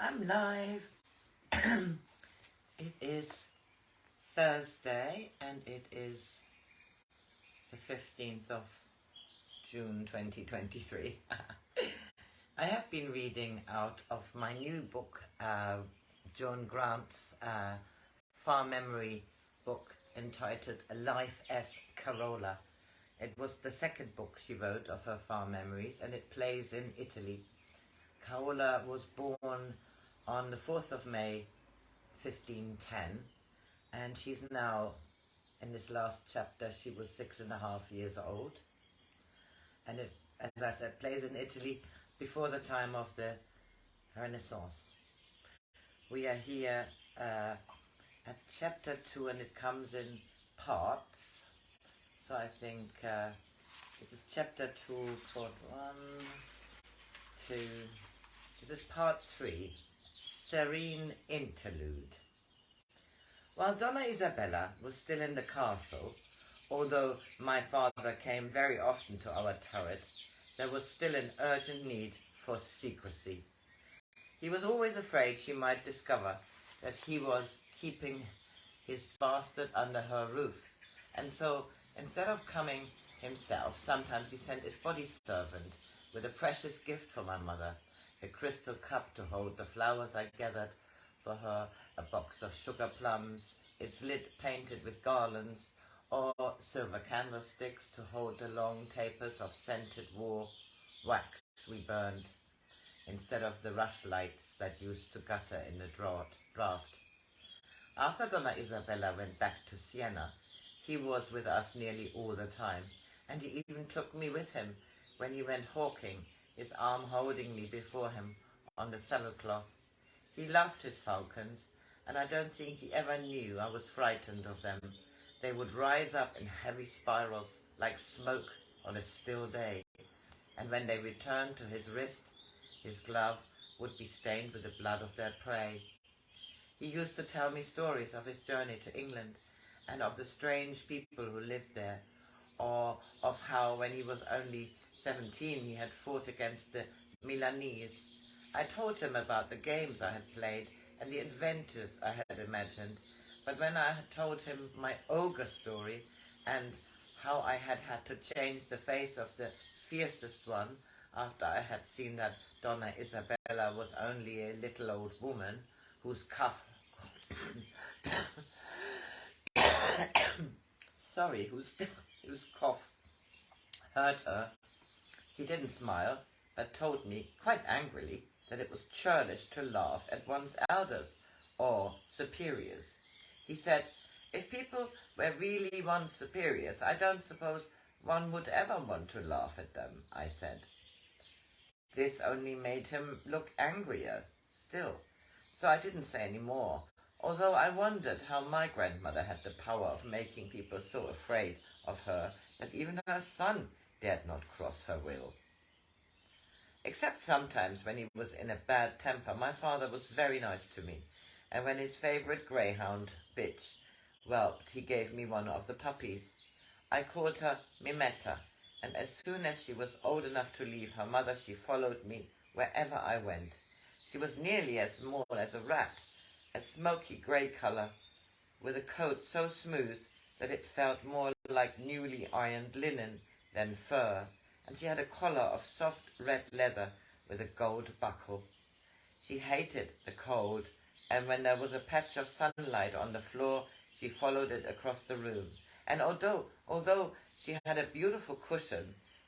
I'm live. It is Thursday and it is the 15th of June 2023. I have been reading out of my new book, Joan Grant's farm memory book entitled Life as Carola. It was the second book she wrote of her farm memories and it plays in Italy. Carola was born on the 4th of May 1510 and she's now, in this last chapter, she was 6.5 years old, and it, as I said, plays in Italy before the time of the Renaissance. We are here at chapter 2 and it comes in parts, so I think this is chapter 2, part 1, 2, this is part 3, Serene Interlude. While Donna Isabella was still in the castle, although my father came very often to our turret, there was still an urgent need for secrecy. He was always afraid she might discover that he was keeping his bastard under her roof, and so instead of coming himself, sometimes he sent his body servant with a precious gift for my mother, a crystal cup to hold the flowers I gathered for her, a box of sugar plums, its lid painted with garlands, or silver candlesticks to hold the long tapers of scented wax we burned, instead of the rushlights that used to gutter in the draught. After Donna Isabella went back to Siena, he was with us nearly all the time, and he even took me with him when he went hawking, his arm holding me before him on the saddle-cloth. He loved his falcons, and I don't think he ever knew I was frightened of them. They would rise up in heavy spirals like smoke on a still day, and when they returned to his wrist, his glove would be stained with the blood of their prey. He used to tell me stories of his journey to England, and of the strange people who lived there, or of how when he was only 17 he had fought against the Milanese. I told him about the games I had played and the adventures I had imagined, but when I had told him my ogre story and how I had had to change the face of the fiercest one after I had seen that Donna Isabella was only a little old woman whose cough whose cough hurt her, he didn't smile, but told me, quite angrily, that it was churlish to laugh at one's elders, or superiors. He said, if people were really one's superiors, I don't suppose one would ever want to laugh at them, I said. This only made him look angrier still, so I didn't say any more, although I wondered how my grandmother had the power of making people so afraid of her that even her son dared not cross her will. Except sometimes when he was in a bad temper, my father was very nice to me, and when his favourite greyhound, Bitch, whelped, he gave me one of the puppies. I called her Mimetta, and as soon as she was old enough to leave her mother, she followed me wherever I went. She was nearly as small as a rat, a smoky grey colour, with a coat so smooth that it felt more like newly ironed linen than fur, and she had a collar of soft red leather with a gold buckle. She hated the cold, and when there was a patch of sunlight on the floor, she followed it across the room. And although she had a beautiful cushion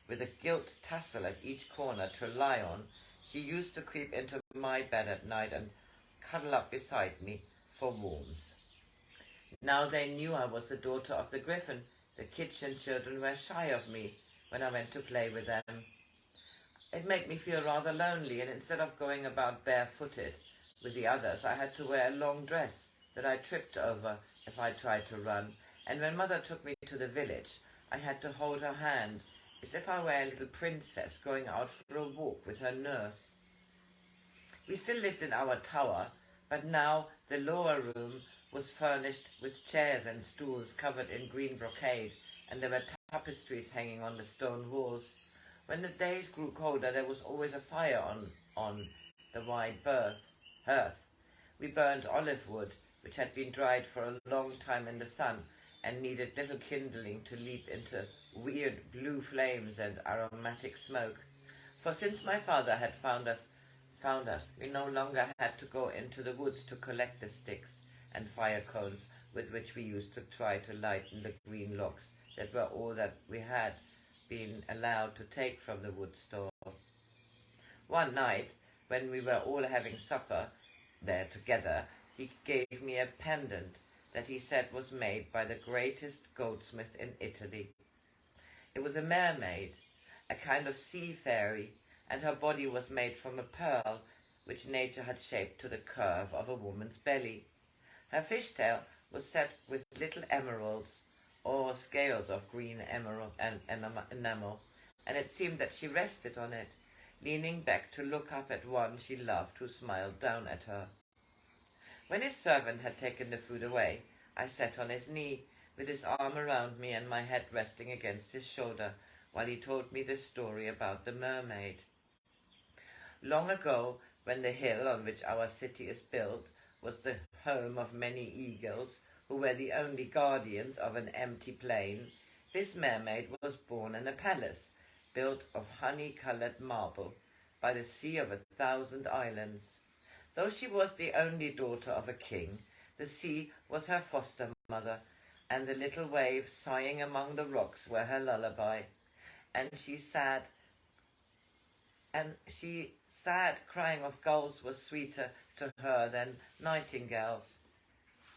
with a gilt tassel at each corner to lie on, she used to creep into my bed at night and cuddle up beside me for warmth. Now they knew I was the daughter of the Griffin. The kitchen children were shy of me when I went to play with them. It made me feel rather lonely, and instead of going about barefooted with the others, I had to wear a long dress that I tripped over if I tried to run, and when Mother took me to the village, I had to hold her hand as if I were a little princess going out for a walk with her nurse. We still lived in our tower, but now the lower room was furnished with chairs and stools covered in green brocade, and there were tapestries hanging on the stone walls. When the days grew colder, there was always a fire on the wide berth. hearth. We burned olive wood, which had been dried for a long time in the sun and needed little kindling to leap into weird blue flames and aromatic smoke. For since my father had found us, we no longer had to go into the woods to collect the sticks and fire cones with which we used to try to lighten the green logs that were all that we had been allowed to take from the wood store. One night, when we were all having supper there together, he gave me a pendant that he said was made by the greatest goldsmith in Italy. It was a mermaid, a kind of sea fairy, and her body was made from a pearl which nature had shaped to the curve of a woman's belly. Her fishtail was set with little emeralds, or scales of green emerald and enamel, and it seemed that she rested on it, leaning back to look up at one she loved who smiled down at her. When his servant had taken the food away, I sat on his knee, with his arm around me and my head resting against his shoulder, while he told me the story about the mermaid. Long ago, when the hill on which our city is built was the home of many eagles, who were the only guardians of an empty plain, this mermaid was born in a palace, built of honey-coloured marble, by the sea of 1,000 islands. Though she was the only daughter of a king, the sea was her foster mother, and the little waves sighing among the rocks were her lullaby. And she sad crying of gulls was sweeter to her than nightingales.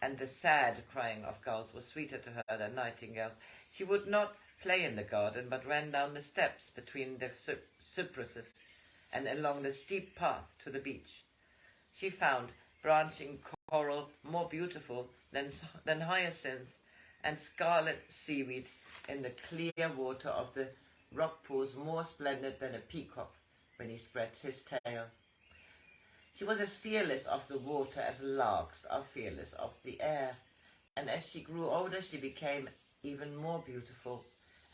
And the sad crying of gulls was sweeter to her than nightingales. She would not play in the garden, but ran down the steps between the cypresses and along the steep path to the beach. She found branching coral more beautiful than hyacinths, and scarlet seaweed in the clear water of the rock pools more splendid than a peacock when he spreads his tail. She was as fearless of the water as larks are fearless of the air, and as she grew older she became even more beautiful,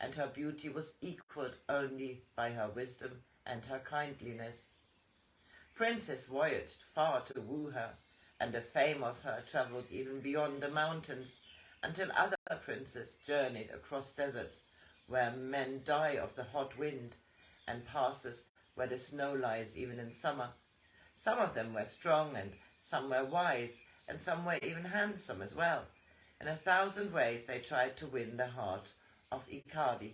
and her beauty was equalled only by her wisdom and her kindliness. Princes voyaged far to woo her, and the fame of her travelled even beyond the mountains, until other princes journeyed across deserts where men die of the hot wind, and passes where the snow lies even in summer. Some of them were strong, and some were wise, and some were even handsome as well. In 1,000 ways they tried to win the heart of Icari,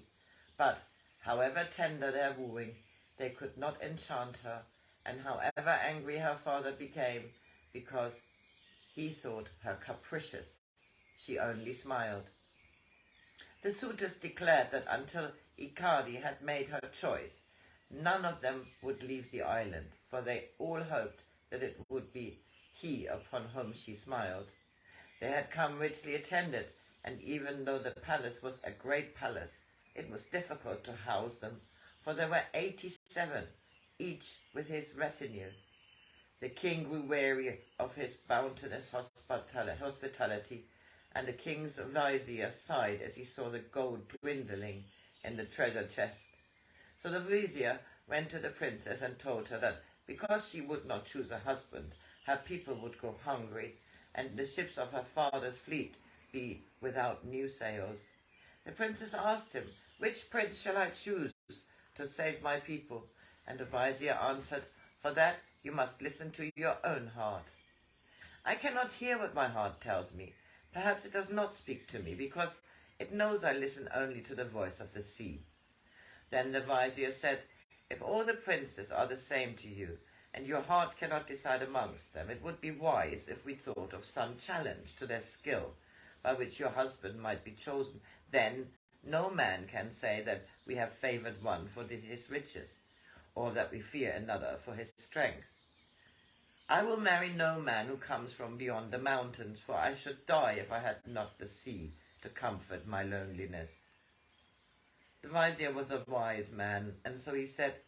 but however tender their wooing, they could not enchant her, and however angry her father became, because he thought her capricious, she only smiled. The suitors declared that until Icari had made her choice, none of them would leave the island, for they all hoped that it would be he upon whom she smiled. They had come richly attended, and even though the palace was a great palace, it was difficult to house them, for there were 87, each with his retinue. The king grew weary of his bounteous hospitality, and the king's vizier sighed as he saw the gold dwindling in the treasure chest. So the vizier went to the princess and told her that because she would not choose a husband, her people would go hungry, and the ships of her father's fleet be without new sails. The princess asked him, "Which prince shall I choose to save my people?" And the vizier answered, "For that you must listen to your own heart." "I cannot hear what my heart tells me. Perhaps it does not speak to me, because it knows I listen only to the voice of the sea." Then the vizier said, "If all the princes are the same to you, and your heart cannot decide amongst them, it would be wise if we thought of some challenge to their skill, by which your husband might be chosen. Then no man can say that we have favoured one for his riches, or that we fear another for his strength. I will marry no man who comes from beyond the mountains, for I should die if I had not the sea to comfort my loneliness." The vizier was a wise man, and so he said,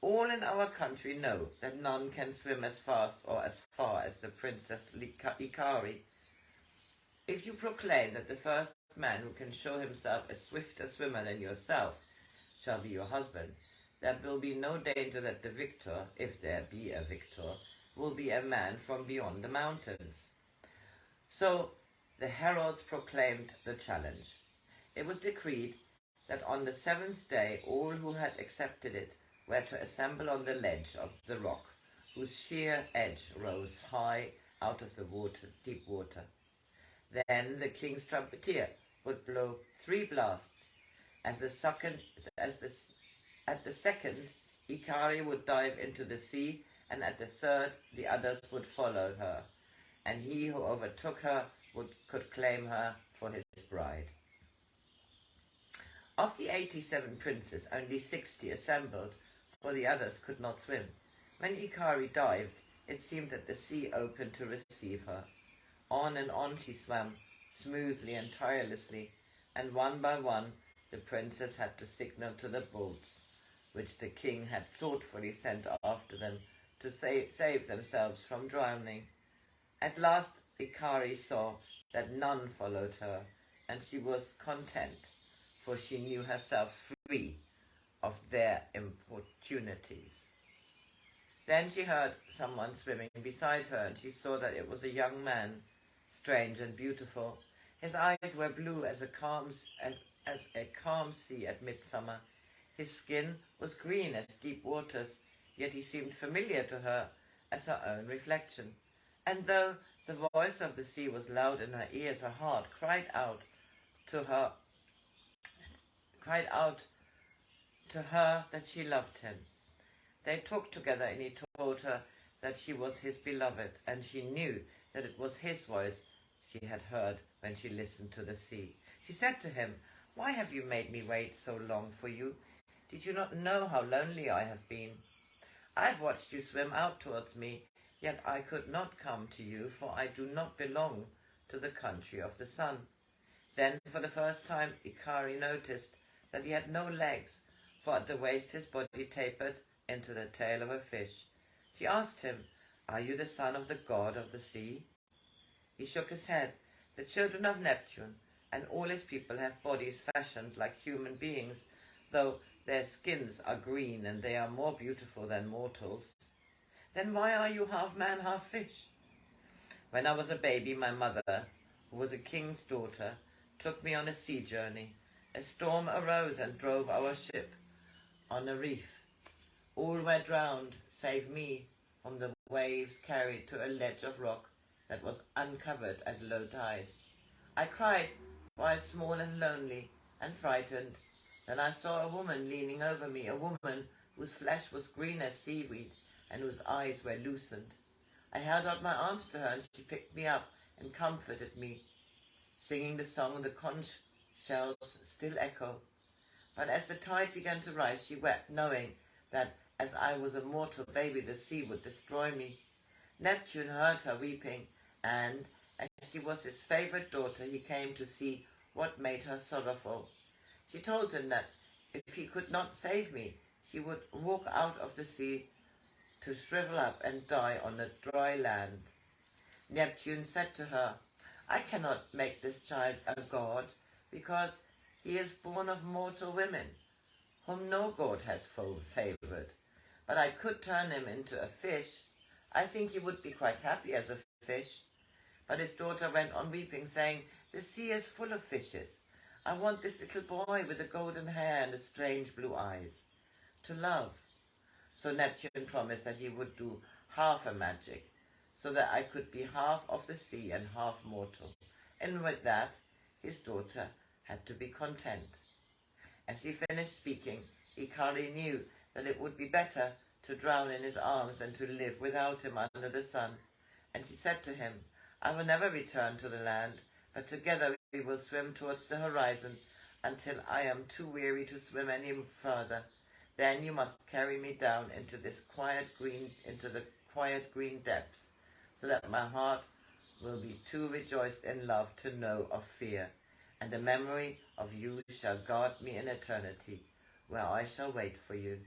"All in our country know that none can swim as fast or as far as the Princess Icari. If you proclaim that the first man who can show himself a swifter swimmer than yourself shall be your husband, there will be no danger that the victor, if there be a victor, will be a man from beyond the mountains." So the heralds proclaimed the challenge. It was decreed that on the seventh day all who had accepted it were to assemble on the ledge of the rock, whose sheer edge rose high out of the deep water. Then the king's trumpeter would blow 3 blasts. At the second, Ikari would dive into the sea, and at the third, the others would follow her, and he who overtook her could claim her for his bride. Of the 87 princes, only 60 assembled, for the others could not swim. When Ikari dived, it seemed that the sea opened to receive her. On and on she swam, smoothly and tirelessly, and one by one the princes had to signal to the boats, which the king had thoughtfully sent after them to save themselves from drowning. At last Ikari saw that none followed her, and she was content, for she knew herself free of their importunities. Then she heard someone swimming beside her, and she saw that it was a young man, strange and beautiful. His eyes were blue as a calm sea at midsummer. His skin was green as deep waters, yet he seemed familiar to her as her own reflection. And though the voice of the sea was loud in her ears, her heart cried out to her that she loved him. They talked together, and he told her that she was his beloved, and she knew that it was his voice she had heard when she listened to the sea. She said to him, "Why have you made me wait so long for you? Did you not know how lonely I have been? I've watched you swim out towards me, yet I could not come to you, for I do not belong to the country of the sun." Then for the first time Ikari noticed that he had no legs, for at the waist his body tapered into the tail of a fish. She asked him, "Are you the son of the god of the sea?" He shook his head. "The children of Neptune and all his people have bodies fashioned like human beings, though their skins are green and they are more beautiful than mortals." "Then why are you half man, half fish?" "When I was a baby, my mother, who was a king's daughter, took me on a sea journey. A storm arose and drove our ship on a reef. All were drowned, save me, whom the waves carried to a ledge of rock that was uncovered at low tide. I cried, for I was small and lonely and frightened. Then I saw a woman leaning over me, a woman whose flesh was green as seaweed and whose eyes were lucent. I held out my arms to her, and she picked me up and comforted me, singing the song the conch shells still echo. But as the tide began to rise, she wept, knowing that as I was a mortal baby, the sea would destroy me. Neptune heard her weeping, and as she was his favorite daughter, he came to see what made her sorrowful. She told him that if he could not save me, she would walk out of the sea to shrivel up and die on the dry land. Neptune said to her, "I cannot make this child a god, because he is born of mortal women, whom no god has favored. But I could turn him into a fish. I think he would be quite happy as a fish." But his daughter went on weeping, saying, "The sea is full of fishes. I want this little boy with the golden hair and the strange blue eyes to love." So Neptune promised that he would do half a magic, so that I could be half of the sea and half mortal. And with that, his daughter had to be content. As he finished speaking, Ikari knew that it would be better to drown in his arms than to live without him under the sun. And she said to him, "I will never return to the land, but together we will swim towards the horizon until I am too weary to swim any further. Then you must carry me down into the quiet green depths, so that my heart will be too rejoiced in love to know of fear, and the memory of you shall guard me in eternity, where I shall wait for you."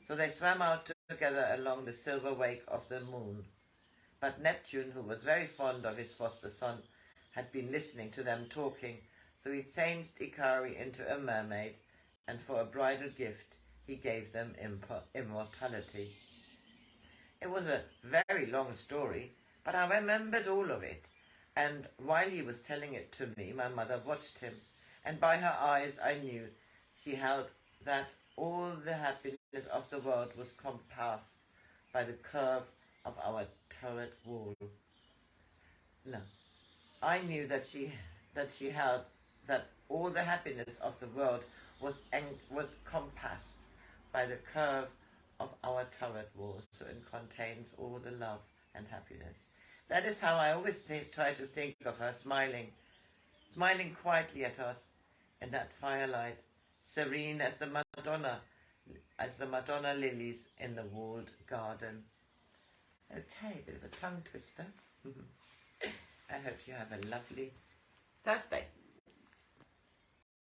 So they swam out together along the silver wake of the moon. But Neptune, who was very fond of his foster son, had been listening to them talking, so he changed Ikari into a mermaid, and for a bridal gift he gave them immortality. It was a very long story, but I remembered all of it. And while he was telling it to me, my mother watched him, and by her eyes I knew she held that all the happiness of the world was compassed by the curve of our turret wall. No, I knew that she held that all the happiness of the world was compassed by the curve of our turret wall, so it contains all the love and happiness. That is how I always try to think of her, smiling quietly at us in that firelight, serene as the Madonna lilies in the walled garden. Okay, a bit of a tongue twister. I hope you have a lovely Thursday.